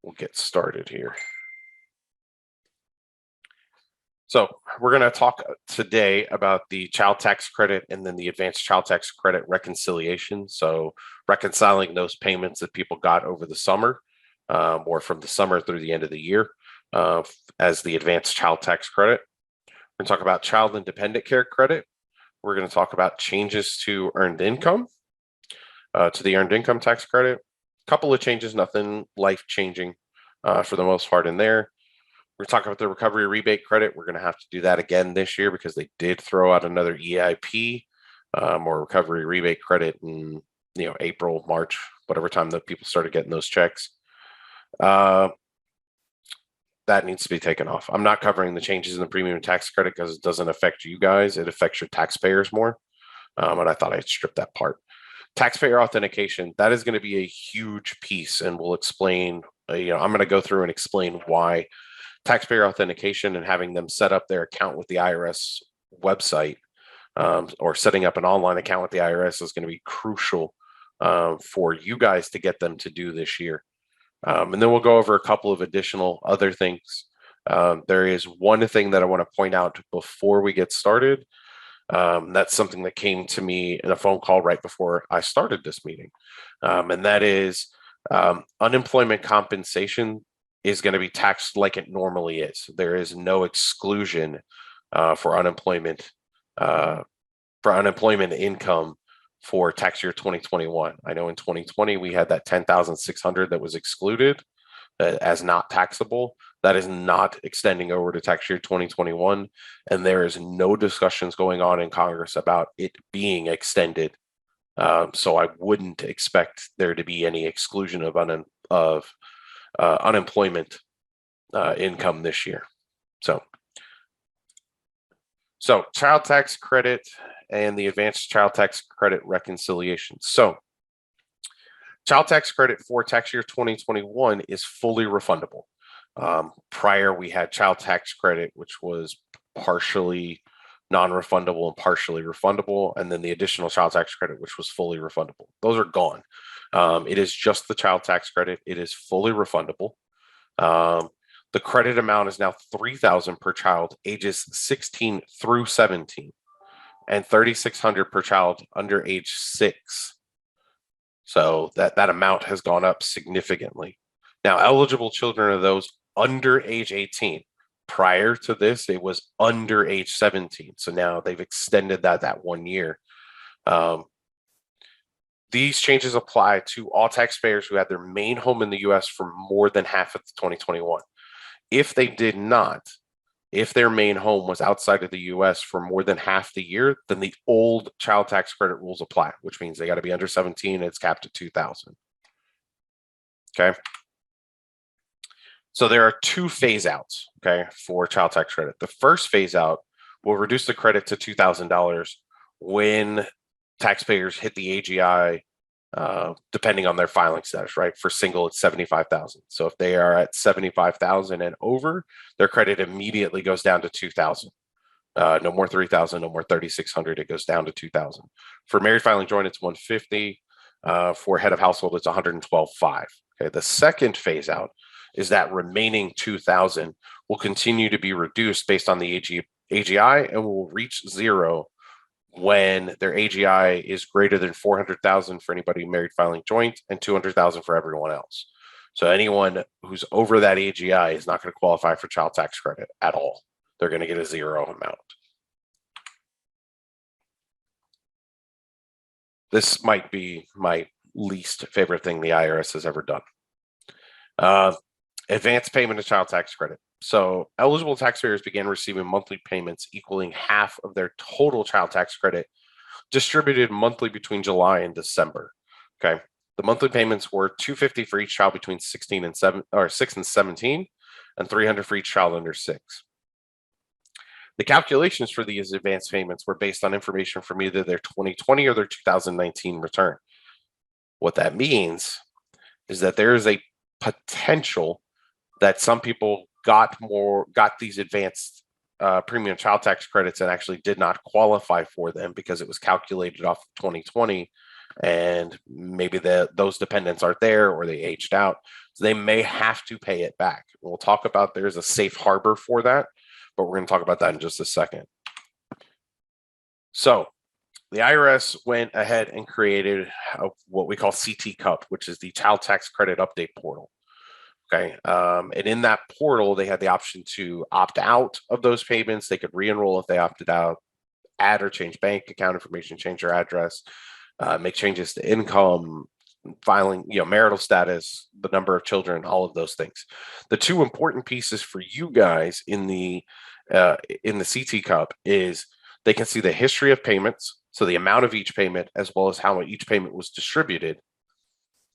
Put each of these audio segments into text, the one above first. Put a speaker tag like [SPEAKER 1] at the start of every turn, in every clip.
[SPEAKER 1] we'll get started here. So we're going to talk today about the child tax credit and then the advanced child tax credit reconciliation. So reconciling those payments that people got over the summer or from the summer through the end of the year as the advanced child tax credit. We're going to talk about child and dependent care credit. We're going to talk about changes to earned income, to the earned income tax credit. A couple of changes, nothing life-changing for the most part in there. We're talking about the recovery rebate credit. We're going to have to do that again this year because they did throw out another EIP or recovery rebate credit in April, March, whatever time that people started getting those checks. That needs to be taken off. I'm not covering the changes in the premium tax credit because it doesn't affect you guys. It affects your taxpayers more. And I thought I'd strip that part. Taxpayer authentication, that is going to be a huge piece, and we'll explain, I'm going to go through and explain why taxpayer authentication and having them set up their account with the IRS website or setting up an online account with the IRS is going to be crucial for you guys to get them to do this year. And then we'll go over a couple of additional other things. There is one thing that I want to point out before we get started. That's something that came to me in a phone call right before I started this meeting. And that is unemployment compensation is going to be taxed like it normally is. There is no exclusion for unemployment income for tax year 2021. I know in 2020 we had that 10,600 that was excluded as not taxable. That is not extending over to tax year 2021, and there is no discussions going on in Congress about it being extended. So I wouldn't expect there to be any exclusion of unemployment income this year. So child tax credit and the advanced child tax credit reconciliation. So child tax credit for tax year 2021 is fully refundable. Prior, we had child tax credit, which was partially non-refundable and partially refundable, and then the additional child tax credit, which was fully refundable. Those are gone. It is just the child tax credit. It is fully refundable. The credit amount is now $3,000 per child ages 16 through 17 and $3,600 per child under age 6. So that amount has gone up significantly. Now, eligible children are those under age 18. Prior to this, it was under age 17. So now they've extended that 1 year. These changes apply to all taxpayers who had their main home in the U.S. for more than half of 2021. If they did not, if their main home was outside of the U.S. for more than half the year, then the old child tax credit rules apply, which means they got to be under 17 and it's capped at $2,000. Okay. So there are two phase outs, okay, for child tax credit. The first phase out will reduce the credit to $2,000 when taxpayers hit the AGI, depending on their filing status, right? For single, it's 75,000. So if they are at 75,000 and over, their credit immediately goes down to 2,000. No more 3,000, no more 3,600. It goes down to 2,000. For married filing joint, it's 150. For head of household, it's 112.5. Okay. The second phase out is that remaining 2,000 will continue to be reduced based on the AGI and will reach zero when their AGI is greater than 400,000 for anybody married filing joint and 200,000 for everyone else. So anyone who's over that AGI is not going to qualify for child tax credit at all. They're going to get a zero amount. This might be my least favorite thing the IRS has ever done. Advanced payment of child tax credit. So eligible taxpayers began receiving monthly payments equaling half of their total child tax credit distributed monthly between July and December. Okay. The monthly payments were $250 for each child between 6 and 17 and $300 for each child under 6. The calculations for these advanced payments were based on information from either their 2020 or their 2019 return. What that means is that there is a potential that some people got these advanced premium child tax credits and actually did not qualify for them because it was calculated off of 2020 and maybe those dependents aren't there or they aged out. So they may have to pay it back. We'll talk about there's a safe harbor for that, but we're going to talk about that in just a second. So the IRS went ahead and created what we call CT Cup, which is the Child Tax Credit Update Portal. Okay. And in that portal, they had the option to opt out of those payments. They could re-enroll if they opted out, add or change bank account information, change their address, make changes to income, filing, marital status, the number of children, all of those things. The two important pieces for you guys in the CT Cup is they can see the history of payments, so the amount of each payment, as well as how each payment was distributed,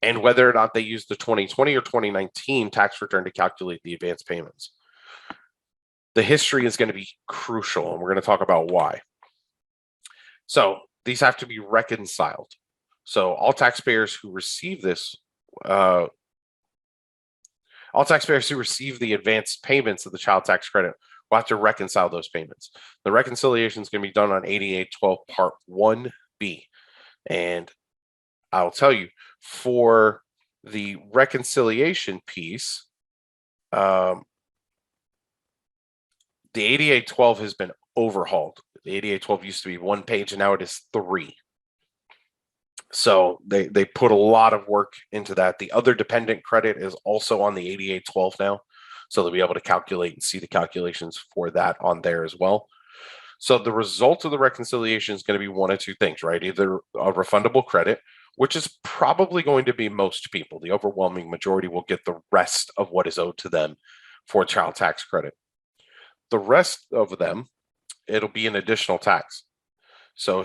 [SPEAKER 1] and whether or not they use the 2020 or 2019 tax return to calculate the advance payments. The history is going to be crucial, and we're going to talk about why. So these have to be reconciled. So all taxpayers who receive this, all taxpayers who receive the advance payments of the child tax credit will have to reconcile those payments. The reconciliation is going to be done on 8812 Part 1B. And I'll tell you, for the reconciliation piece, the 8812 has been overhauled. The 8812 used to be 1 page, and now it is 3. So they put a lot of work into that. The other dependent credit is also on the 8812 now. So they'll be able to calculate and see the calculations for that on there as well. So the result of the reconciliation is going to be one of two things, right? Either a refundable credit, which is probably going to be most people. The overwhelming majority will get the rest of what is owed to them for child tax credit. The rest of them, it'll be an additional tax. So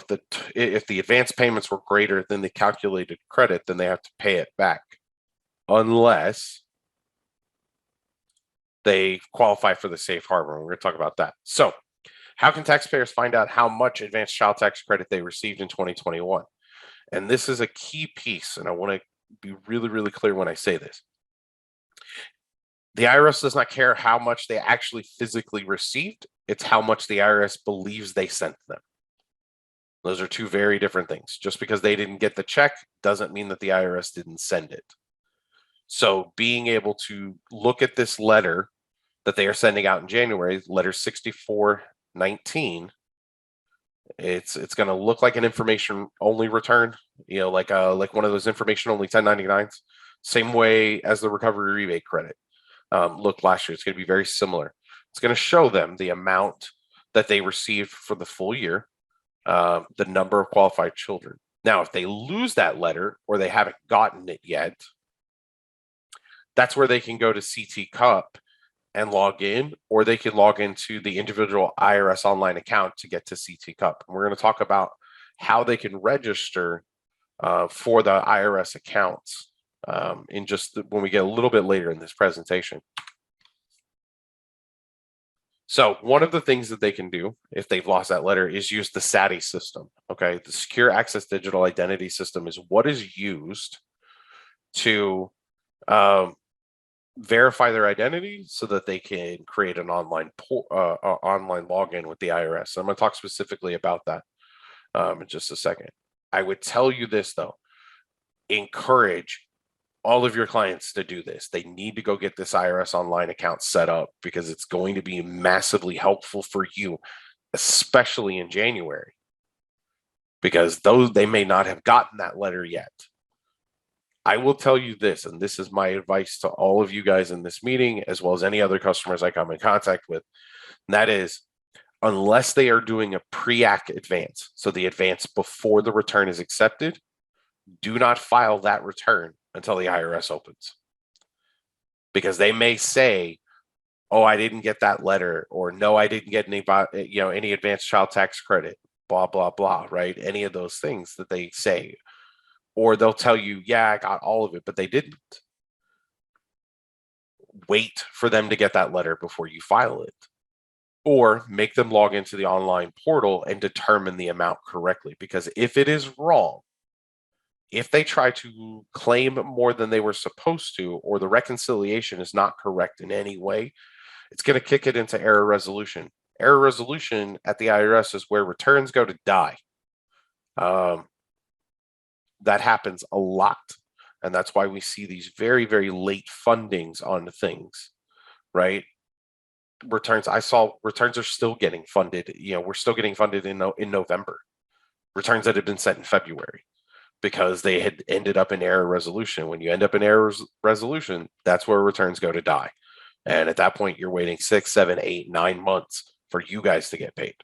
[SPEAKER 1] if the advance payments were greater than the calculated credit, then they have to pay it back, unless they qualify for the safe harbor. We're going to talk about that. So how can taxpayers find out how much advanced child tax credit they received in 2021? And this is a key piece, and I want to be really, really clear when I say this. The IRS does not care how much they actually physically received. It's how much the IRS believes they sent them. Those are two very different things. Just because they didn't get the check doesn't mean that the IRS didn't send it. So being able to look at this letter that they are sending out in January, letter 6419, it's going to look like an information only return, like one of those information only 1099s, same way as the recovery rebate credit looked last year. It's going to be very similar. It's going to show them the amount that they received for the full year, the number of qualified children. Now, if they lose that letter or they haven't gotten it yet, that's where they can go to CT Cup and log in, or they can log into the individual IRS online account to get to CT Cup. And we're going to talk about how they can register for the IRS accounts in just when we get a little bit later in this presentation. So one of the things that they can do if they've lost that letter is use the SITI system. Okay, the Secure Access Digital Identity System is what is used to verify their identity so that they can create an online login with the IRS. So I'm going to talk specifically about that in just a second. I would tell you this though: encourage all of your clients to do this. They need to go get this IRS online account set up because it's going to be massively helpful for you, especially in January, because they may not have gotten that letter yet. I will tell you this, and this is my advice to all of you guys in this meeting, as well as any other customers I come in contact with, and that is, unless they are doing a pre-act advance, so the advance before the return is accepted, do not file that return until the IRS opens, because they may say, "Oh, I didn't get that letter," or "No, I didn't get any advanced child tax credit," blah blah blah, right? Any of those things that they say, or they'll tell you, "Yeah, I got all of it," but they didn't. Wait for them to get that letter before you file it, or make them log into the online portal and determine the amount correctly, because if it is wrong, if they try to claim more than they were supposed to, or the reconciliation is not correct in any way, it's going to kick it into error resolution. Error resolution at the IRS is where returns go to die. That happens a lot. And that's why we see these very, very late fundings on things, right? Returns, I saw returns are still getting funded. We're still getting funded in November. Returns that had been sent in February because they had ended up in error resolution. When you end up in error resolution, that's where returns go to die. And at that point, you're waiting 6, 7, 8, 9 months for you guys to get paid.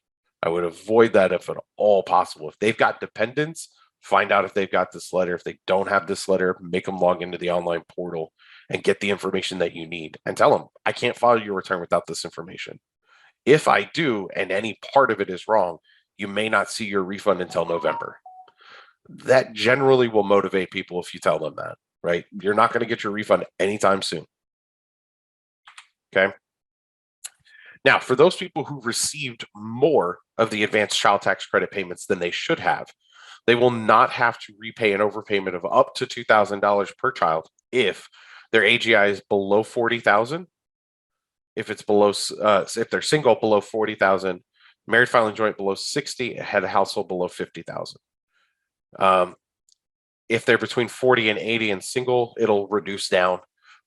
[SPEAKER 1] I would avoid that if at all possible. If they've got dependents, find out if they've got this letter. If they don't have this letter, make them log into the online portal and get the information that you need and tell them, I can't file your return without this information. If I do, and any part of it is wrong, you may not see your refund until November. That generally will motivate people if you tell them that, right? You're not going to get your refund anytime soon. Okay. Now, for those people who received more of the advanced child tax credit payments than they should have, they will not have to repay an overpayment of up to $2,000 per child if their AGI is below 40,000. If it's below, if they're single, below 40,000, married filing joint below 60, head of household below 50,000. If they're between 40 and 80 and single, it'll reduce down.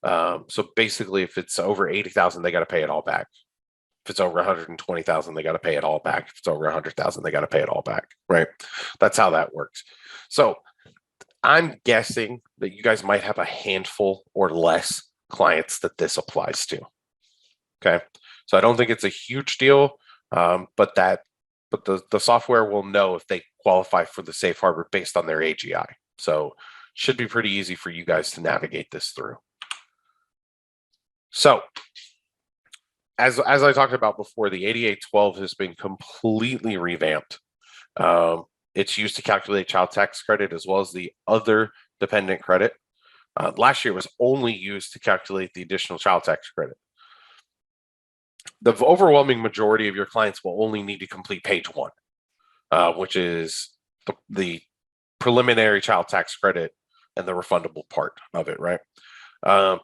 [SPEAKER 1] So basically, if it's over 80,000, they got to pay it all back. If it's over 120,000, they got to pay it all back. If it's over 100,000, they got to pay it all back, right? That's how that works. So I'm guessing that you guys might have a handful or less clients that this applies to. Okay, so I don't think it's a huge deal, but the software will know if they qualify for the safe harbor based on their AGI. So should be pretty easy for you guys to navigate this through. So as I talked about before, the 8812 has been completely revamped. It's used to calculate child tax credit as well as the other dependent credit. Last year was only used to calculate the additional child tax credit. The overwhelming majority of your clients will only need to complete page 1, which is the preliminary child tax credit and the refundable part of it, right?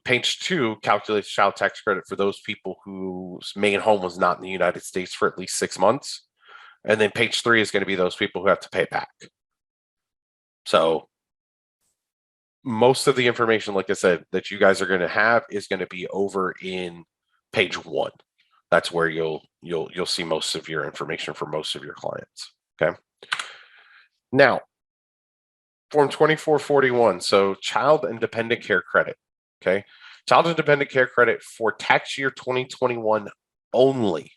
[SPEAKER 1] Page 2 calculates child tax credit for those people whose main home was not in the United States for at least 6 months. And then page 3 is going to be those people who have to pay back. So most of the information, like I said, that you guys are going to have is going to be over in page 1. That's where you'll see most of your information for most of your clients. Okay. Now, Form 2441. So child and dependent care credit. Okay. Child and dependent care credit for tax year 2021 only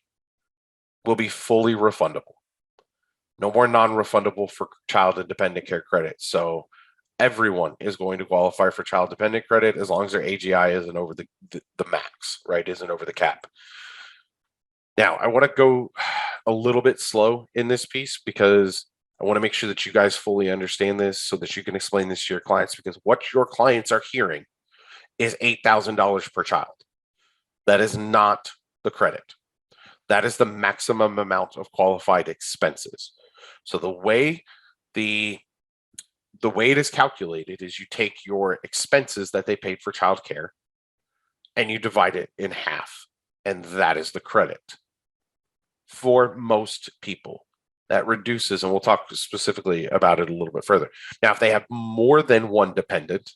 [SPEAKER 1] will be fully refundable. No more non-refundable for child and dependent care credit. So everyone is going to qualify for child dependent credit as long as their AGI isn't over the max, right? Isn't over the cap. Now, I want to go a little bit slow in this piece because I want to make sure that you guys fully understand this so that you can explain this to your clients, because what your clients are hearing is $8,000 per child. That is not the credit. That is the maximum amount of qualified expenses. So the way it is calculated is you take your expenses that they paid for childcare and you divide it in half, and that is the credit. For most people, that reduces, and we'll talk specifically about it a little bit further. Now, if they have more than one dependent,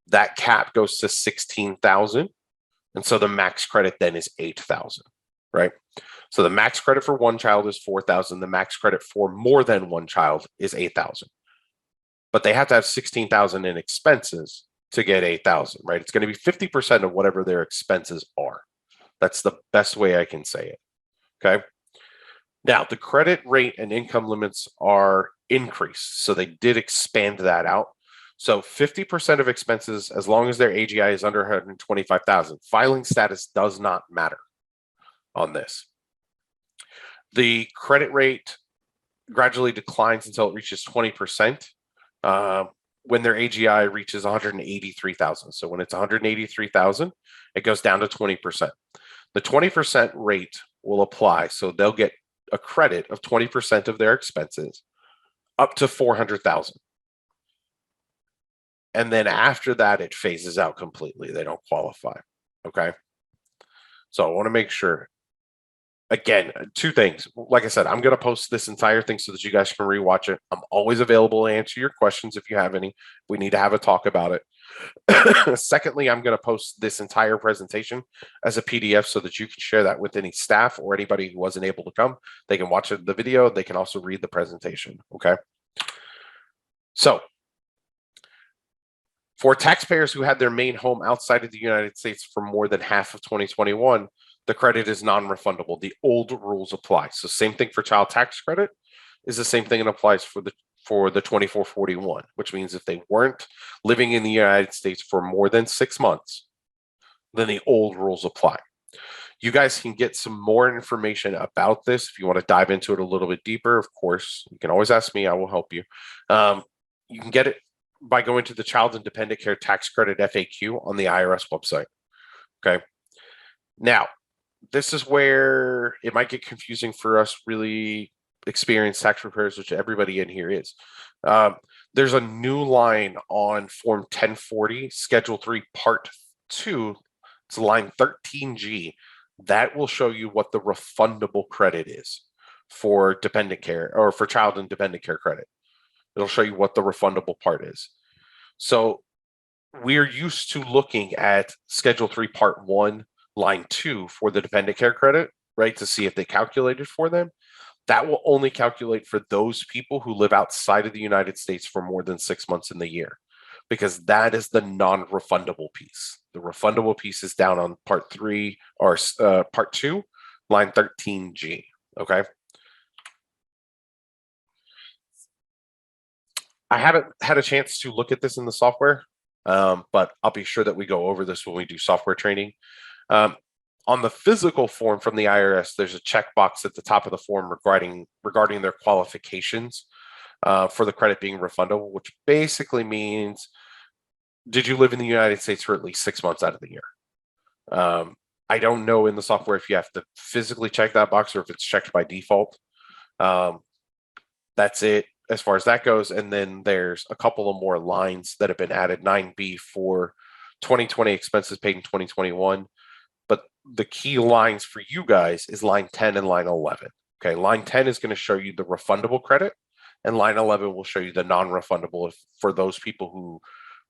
[SPEAKER 1] that cap goes to 16,000, and so the max credit then is 8,000, right? So the max credit for one child is 4,000. The max credit for more than one child is 8,000. But they have to have 16,000 in expenses to get 8,000, right? It's going to be 50% of whatever their expenses are. That's the best way I can say it. Okay. Now, the credit rate and income limits are increased. So they did expand that out. So 50% of expenses, as long as their AGI is under 125,000, filing status does not matter on this. The credit rate gradually declines until it reaches 20% when their AGI reaches 183,000. So when it's 183,000, it goes down to 20%. The 20% rate will apply. So they'll get a credit of 20% of their expenses up to 400,000. And then after that, it phases out completely. They don't qualify. Okay. So I want to make sure Again, two things. Like I said, I'm going to post this entire thing so that you guys can rewatch it. I'm always available to answer your questions if you have any. We need to have a talk about it. Secondly, I'm going to post this entire presentation as a PDF so that you can share that with any staff or anybody who wasn't able to come. They can watch the video. They can also read the presentation. Okay. So for taxpayers who had their main home outside of the United States for more than half of 2021, the credit is non-refundable. The old rules apply. So same thing for child tax credit is the same thing that applies for the 2441, which means if they weren't living in the United States for more than 6 months, then the old rules apply. You guys can get some more information about this if you want to dive into it a little bit deeper. Of course, you can always ask me. I will help you. You can get it by going to the Child and Dependent Care Tax Credit FAQ on the IRS website. Okay. Now, this is where it might get confusing for us really experienced tax preparers, which everybody in here is. There's a new line on Form 1040, Schedule 3, Part 2. It's line 13G. That will show you what the refundable credit is for dependent care or for child and dependent care credit. It'll show you what the refundable part is. So we're used to looking at Schedule 3, Part 1, line 2 for the dependent care credit, right, to see if they calculated for them. That will only calculate for those people who live outside of the United States for more than 6 months in the year, because that is the non-refundable piece. The refundable piece is down on Part 3 or Part 2, line 13G, okay? I haven't had a chance to look at this in the software, but I'll be sure that we go over this when we do software training. On the physical form from the IRS, there's a checkbox at the top of the form regarding their qualifications for the credit being refundable, which basically means, did you live in the United States for at least 6 months out of the year? I don't know in the software if you have to physically check that box or if it's checked by default. That's it as far as that goes. And then there's a couple of more lines that have been added, 9B for 2020 expenses paid in 2021. But the key lines for you guys is line 10 and line 11. Okay, line 10 is going to show you the refundable credit, and line 11 will show you the non-refundable for those people who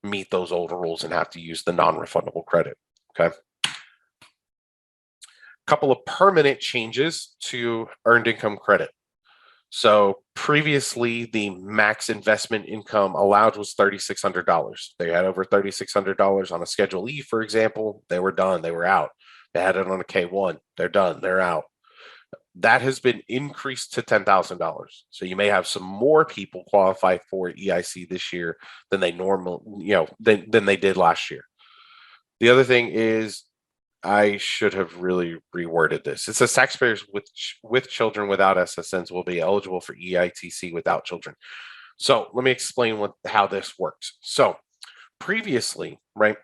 [SPEAKER 1] meet those old rules and have to use the non-refundable credit. Okay. Couple of permanent changes to earned income credit. So previously, the max investment income allowed was $3,600. They had over $3,600 on a Schedule E, for example. They were done. They were out. They had it on a K1. They're done. They're out. That has been increased to $10,000. So you may have some more people qualify for EIC this year than they than they did last year. The other thing is, I should have really reworded this. It says taxpayers with children without SSNs will be eligible for EITC without children. So let me explain how this works. So previously, right,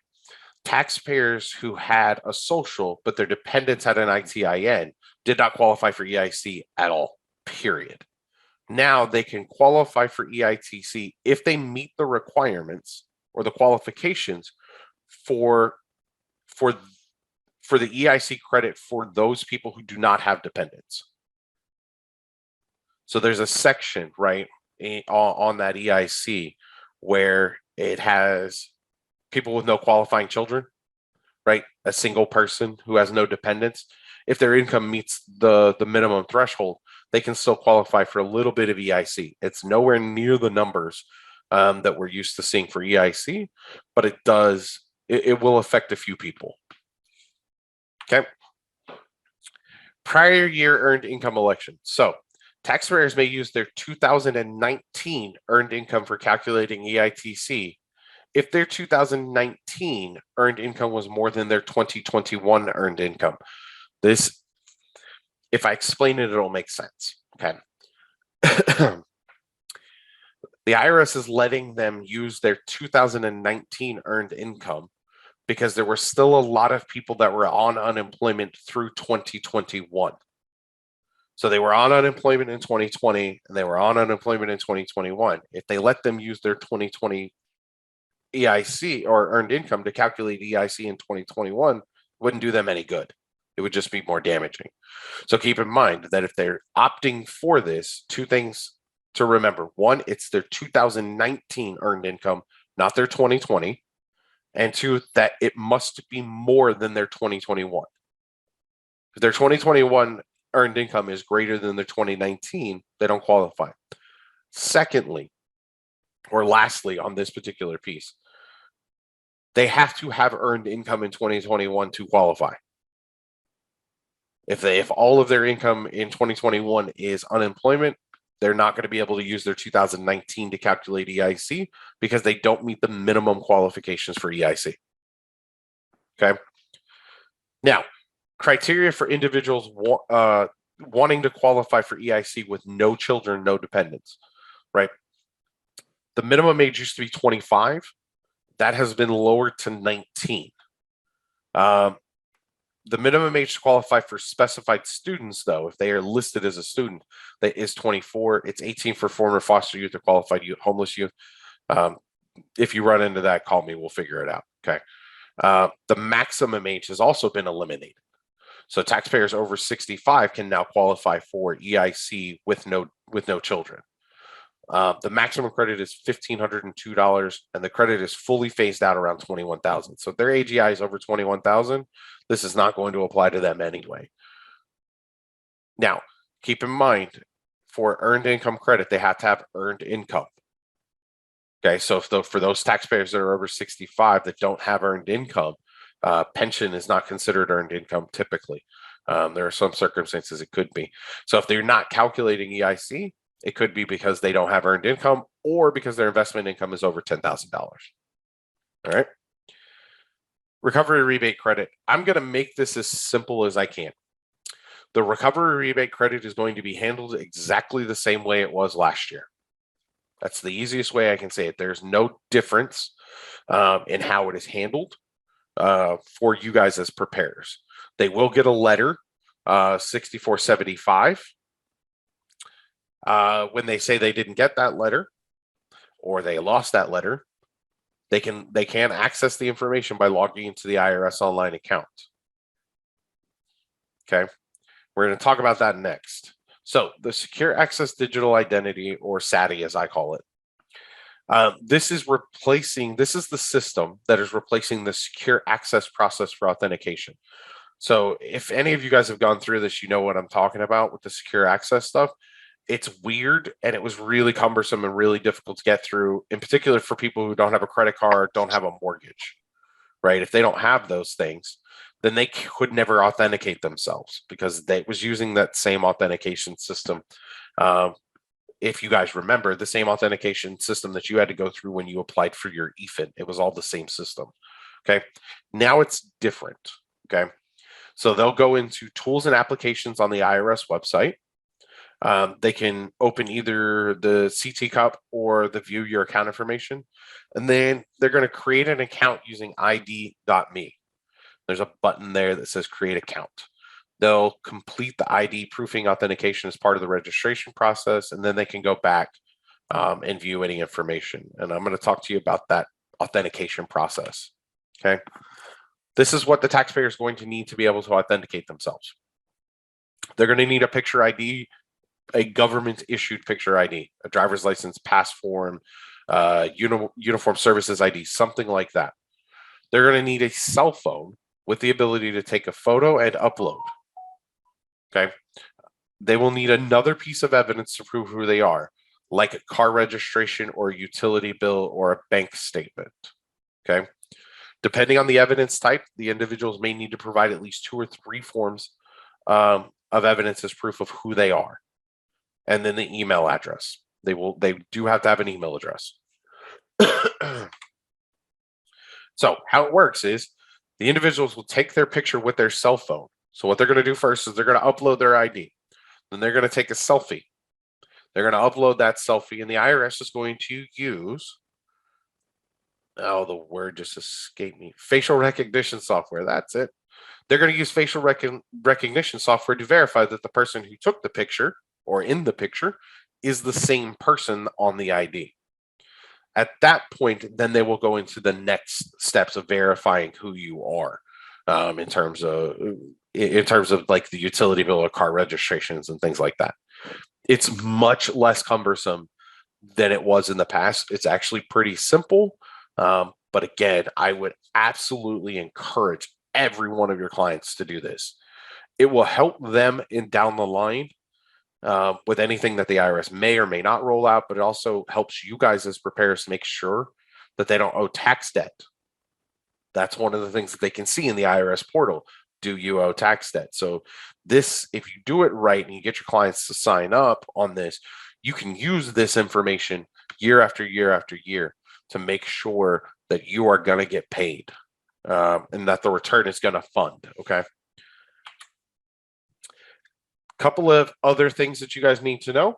[SPEAKER 1] taxpayers who had a social but their dependents had an ITIN did not qualify for EIC at all, period. Now they can qualify for EITC if they meet the requirements or the qualifications for the EIC credit for those people who do not have dependents. So there's a section, right, on that EIC where it has people with no qualifying children, right? A single person who has no dependents. If their income meets the minimum threshold, they can still qualify for a little bit of EIC. It's nowhere near the numbers that we're used to seeing for EIC, but it will affect a few people. Okay. Prior year earned income election. So taxpayers may use their 2019 earned income for calculating EITC if their 2019 earned income was more than their 2021 earned income. This, if I explain it, it'll make sense. Okay. The IRS is letting them use their 2019 earned income because there were still a lot of people that were on unemployment through 2021. So they were on unemployment in 2020 and they were on unemployment in 2021. If they let them use their 2020 EIC or earned income to calculate EIC in 2021, wouldn't do them any good. It would just be more damaging. So keep in mind that if they're opting for this, two things to remember. One, it's their 2019 earned income, not their 2020. And two, that it must be more than their 2021. If their 2021 earned income is greater than their 2019, they don't qualify. Secondly, or lastly, on this particular piece, they have to have earned income in 2021 to qualify. If all of their income in 2021 is unemployment, they're not going to be able to use their 2019 to calculate EIC because they don't meet the minimum qualifications for EIC. Okay. Now, criteria for individuals wanting to qualify for EIC with no children, no dependents, right? The minimum age used to be 25. That has been lowered to 19. The minimum age to qualify for specified students, though, if they are listed as a student, that is 24. It's 18 for former foster youth or qualified youth, homeless youth. If you run into that, call me. We'll figure it out. Okay. The maximum age has also been eliminated. So taxpayers over 65 can now qualify for EIC with no children. The maximum credit is $1,502, and the credit is fully phased out around $21,000. So if their AGI is over $21,000, this is not going to apply to them anyway. Now, keep in mind, for earned income credit, they have to have earned income. Okay, so for those taxpayers that are over 65 that don't have earned income, pension is not considered earned income typically. There are some circumstances it could be. So if they're not calculating EIC, it could be because they don't have earned income or because their investment income is over $10,000. All right. Recovery rebate credit. I'm going to make this as simple as I can. The recovery rebate credit is going to be handled exactly the same way it was last year. That's the easiest way I can say it. There's no difference in how it is handled for you guys as preparers. They will get a letter, 6475. When they say they didn't get that letter or they lost that letter, they can access the information by logging into the IRS online account. Okay, we're going to talk about that next. So the Secure Access Digital Identity, or SADI as I call it, this is the system that is replacing the secure access process for authentication. So if any of you guys have gone through this, you know what I'm talking about with the secure access stuff. It's weird, and it was really cumbersome and really difficult to get through, in particular for people who don't have a credit card, don't have a mortgage, right? If they don't have those things, then they could never authenticate themselves because they was using that same authentication system. If you guys remember, the same authentication system that you had to go through when you applied for your EFIN, it was all the same system. Okay. Now it's different. Okay. So they'll go into tools and applications on the IRS website. They can open either the CT Cup or the view your account information, and then they're going to create an account using ID.me. There's a button there that says create account. They'll complete the ID proofing authentication as part of the registration process, and then they can go back and view any information. And I'm going to talk to you about that authentication process. Okay. This is what the taxpayer is going to need to be able to authenticate themselves. They're going to need a picture ID, a government issued picture ID, a driver's license, pass form, uniform services ID, something like that. They're going to need a cell phone with the ability to take a photo and upload. Okay. They will need another piece of evidence to prove who they are, like a car registration or a utility bill or a bank statement. Okay. Depending on the evidence type, the individuals may need to provide at least 2 or 3 forms of evidence as proof of who they are. And then the email address. They do have to have an email address. So how it works is the individuals will take their picture with their cell phone. So what they're going to do first is they're going to upload their ID. Then they're going to take a selfie. They're going to upload that selfie, and the IRS is going to use, oh, the word just escaped me, facial recognition software. That's it. They're going to use facial recognition software to verify that the person who took the picture or in the picture is the same person on the ID. At that point, then they will go into the next steps of verifying who you are. in terms of like the utility bill or car registrations and things like that. It's much less cumbersome than it was in the past. It's actually pretty simple. But again, I would absolutely encourage every one of your clients to do this. It will help them in down the line with anything that the IRS may or may not roll out, but it also helps you guys as preparers make sure that they don't owe tax debt. That's one of the things that they can see in the IRS portal. Do you owe tax debt? So this, if you do it right and you get your clients to sign up on this, you can use this information year after year after year to make sure that you are going to get paid and that the return is going to fund. Okay. Couple of other things that you guys need to know.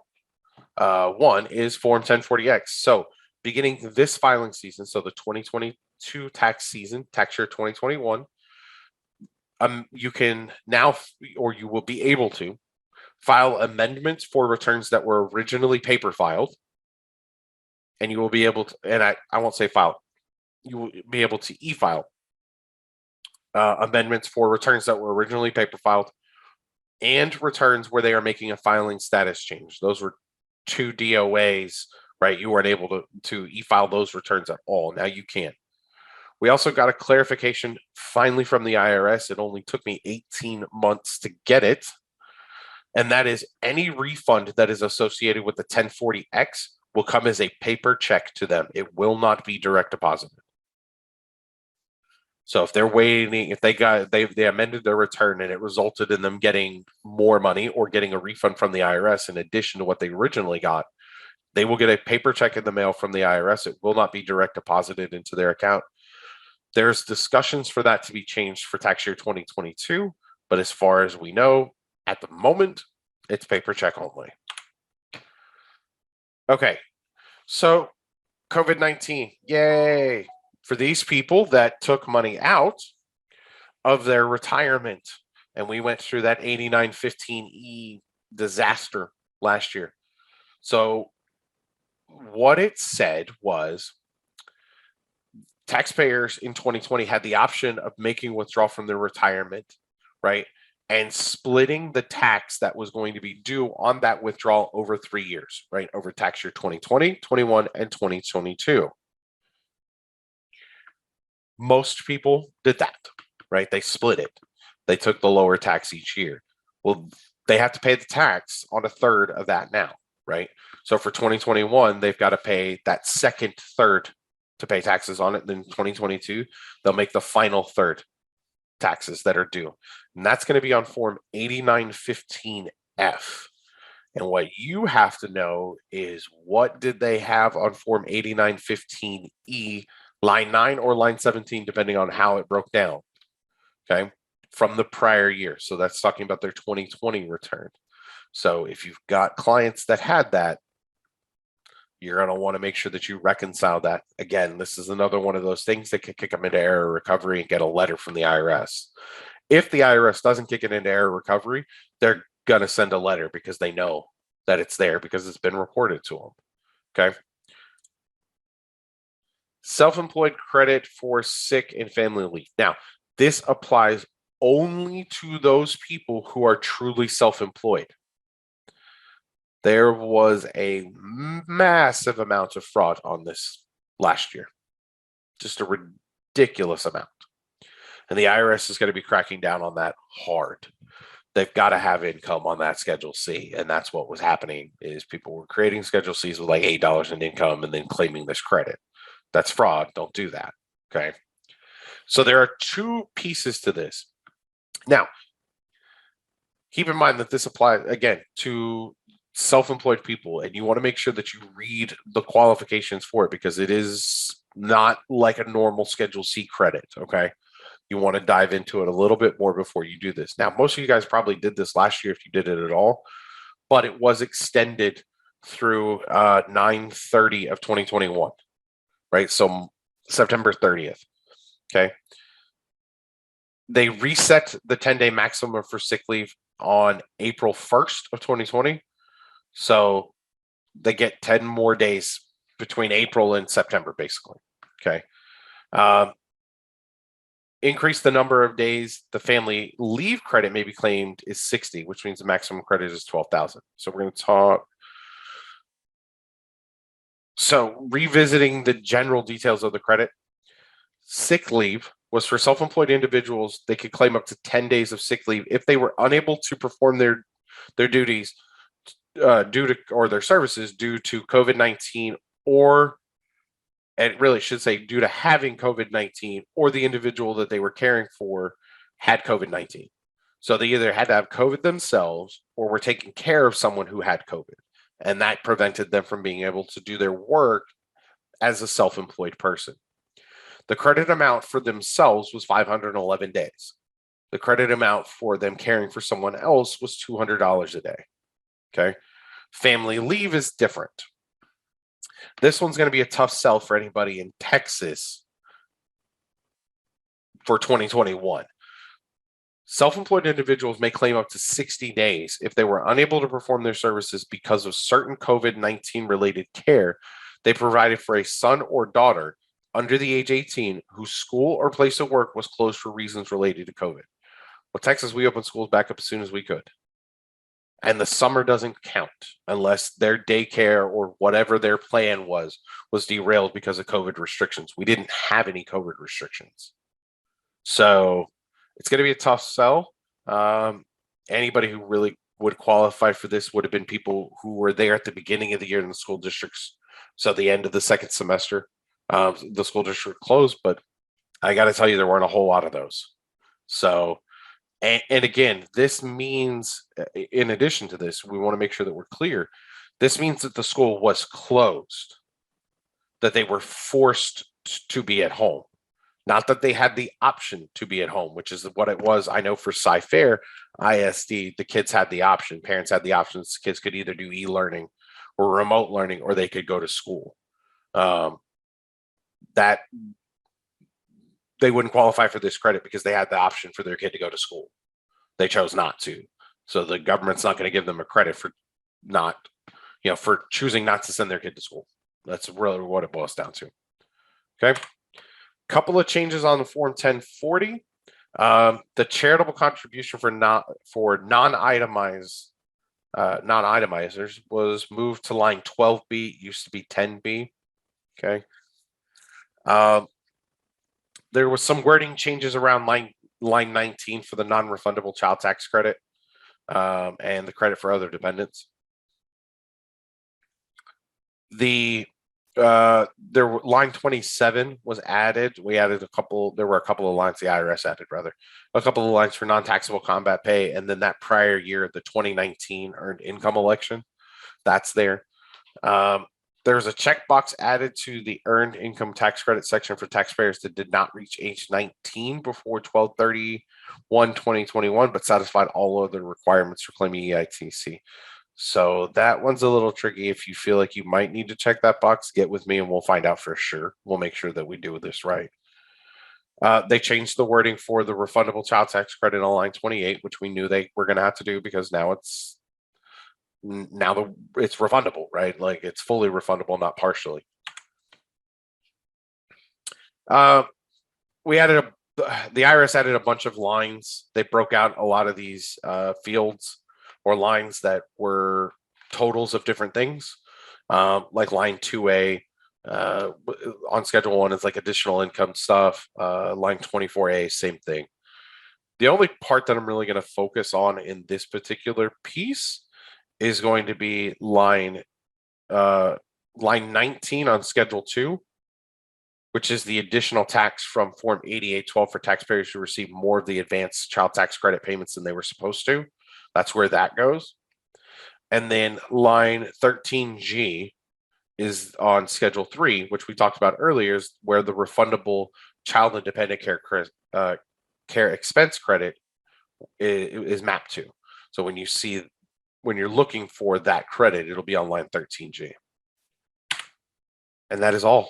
[SPEAKER 1] One is Form 1040X. So beginning this filing season, so the 2022 tax season, tax year 2021, you can now, or you will be able to file amendments for returns that were originally paper filed. And you will be able to, and I won't say file, you will be able to e-file amendments for returns that were originally paper filed and returns where they are making a filing status change. Those were 2 DOAs, right? You weren't able to e-file those returns at all. Now you can. We also got a clarification finally from the IRS. It only took me 18 months to get it. And that is any refund that is associated with the 1040X will come as a paper check to them. It will not be direct deposited. So if they're waiting, if they amended their return and it resulted in them getting more money or getting a refund from the IRS in addition to what they originally got, they will get a paper check in the mail from the IRS. It will not be direct deposited into their account. There's discussions for that to be changed for tax year 2022, but as far as we know, at the moment, it's paper check only. Okay, so COVID-19, yay. For these people that took money out of their retirement, and we went through that 8915E disaster last year. So what it said was taxpayers in 2020 had the option of making withdrawal from their retirement, right? And splitting the tax that was going to be due on that withdrawal over 3 years, right? Over tax year 2020, 21, and 2022. Most people did that, right? They split it. They took the lower tax each year. Well, they have to pay the tax on a third of that now, right? So for 2021, they've got to pay that second third to pay taxes on it. Then 2022, they'll make the final third taxes that are due. And that's going to be on Form 8915F. And what you have to know is what did they have on Form 8915E, line 9 or line 17, depending on how it broke down, okay, from the prior year. So that's talking about their 2020 return. So if you've got clients that had that, you're going to want to make sure that you reconcile that. Again, this is another one of those things that could kick them into error recovery and get a letter from the IRS. If the IRS doesn't kick it into error recovery, they're going to send a letter because they know that it's there because it's been reported to them. Okay. Self-employed credit for sick and family leave. Now, this applies only to those people who are truly self-employed. There was a massive amount of fraud on this last year, just a ridiculous amount. And the IRS is going to be cracking down on that hard. They've got to have income on that Schedule C. And that's what was happening is people were creating Schedule Cs with like $8 in income and then claiming this credit. That's fraud. Don't do that. Okay. So there are two pieces to this. Now, keep in mind that this applies, again, to self-employed people, and you want to make sure that you read the qualifications for it because it is not like a normal Schedule C credit. Okay. You want to dive into it a little bit more before you do this. Now, most of you guys probably did this last year if you did it at all, but it was extended through 9/30 of 2021, right? So September 30th. Okay. They reset the 10-day maximum for sick leave on April 1st of 2020. So they get 10 more days between April and September, basically. Okay. increase the number of days the family leave credit may be claimed is 60, which means the maximum credit is 12,000. So we're going to talk. So revisiting the general details of the credit, sick leave was for self-employed individuals. They could claim up to 10 days of sick leave if they were unable to perform their duties due to, or their services due to COVID-19, or, and it really should say due to having COVID-19, or the individual that they were caring for had COVID-19. So they either had to have COVID themselves or were taking care of someone who had COVID. And that prevented them from being able to do their work as a self-employed person. The credit amount for themselves was 511 days. The credit amount for them caring for someone else was $200 a day. Okay. Family leave is different. This one's going to be a tough sell for anybody in Texas for 2021. Self-employed individuals may claim up to 60 days if they were unable to perform their services because of certain COVID-19 related care they provided for a son or daughter under the age 18 whose school or place of work was closed for reasons related to COVID. Well, Texas, we opened schools back up as soon as we could. And the summer doesn't count unless their daycare or whatever their plan was derailed because of COVID restrictions. We didn't have any COVID restrictions. So it's going to be a tough sell. Anybody who really would qualify for this would have been people who were there at the beginning of the year in the school districts. So the end of the second semester, the school district closed, but I got to tell you, there weren't a whole lot of those. So, and again, this means, in addition to this, we want to make sure that we're clear. This means that the school was closed, that they were forced to be at home. Not that they had the option to be at home, which is what it was. I know for Sci-Fair ISD, the kids had the option. Parents had the options. Kids could either do e-learning or remote learning, or they could go to school. That they wouldn't qualify for this credit because they had the option for their kid to go to school. They chose not to. So the government's not going to give them a credit for not, for choosing not to send their kid to school. That's really what it boils down to. Okay. Couple of changes on the Form 1040. The charitable contribution for non-itemizers was moved to line 12B. It used to be 10B. Okay. There was some wording changes around line 19 for the non-refundable child tax credit and the credit for other dependents. Line 27 was added. We added there were a couple of lines, the IRS added rather, a couple of lines for non-taxable combat pay, and then that prior year, the 2019 earned income election, that's there. There's a checkbox added to the earned income tax credit section for taxpayers that did not reach age 19 before 12/31/2021, but satisfied all other requirements for claiming EITC. So that one's a little tricky. If you feel like you might need to check that box, get with me and we'll find out for sure. We'll make sure that we do this right. They changed the wording for the refundable child tax credit on line 28, which we knew they were going to have to do because now it's refundable, right? Like it's fully refundable, not partially. We added the IRS added a bunch of lines. They broke out a lot of these fields or lines that were totals of different things, like line 2A on schedule 1 is like additional income stuff. Line 24A, same thing. The only part that I'm really going to focus on in this particular piece is going to be line 19 on schedule 2, which is the additional tax from Form 8812 for taxpayers who receive more of the advanced child tax credit payments than they were supposed to. That's where that goes. And then line 13G is on schedule 3, which we talked about earlier, is where the refundable child and dependent care expense credit is mapped to. So when you're looking for that credit, it'll be on line 13G. And that is all.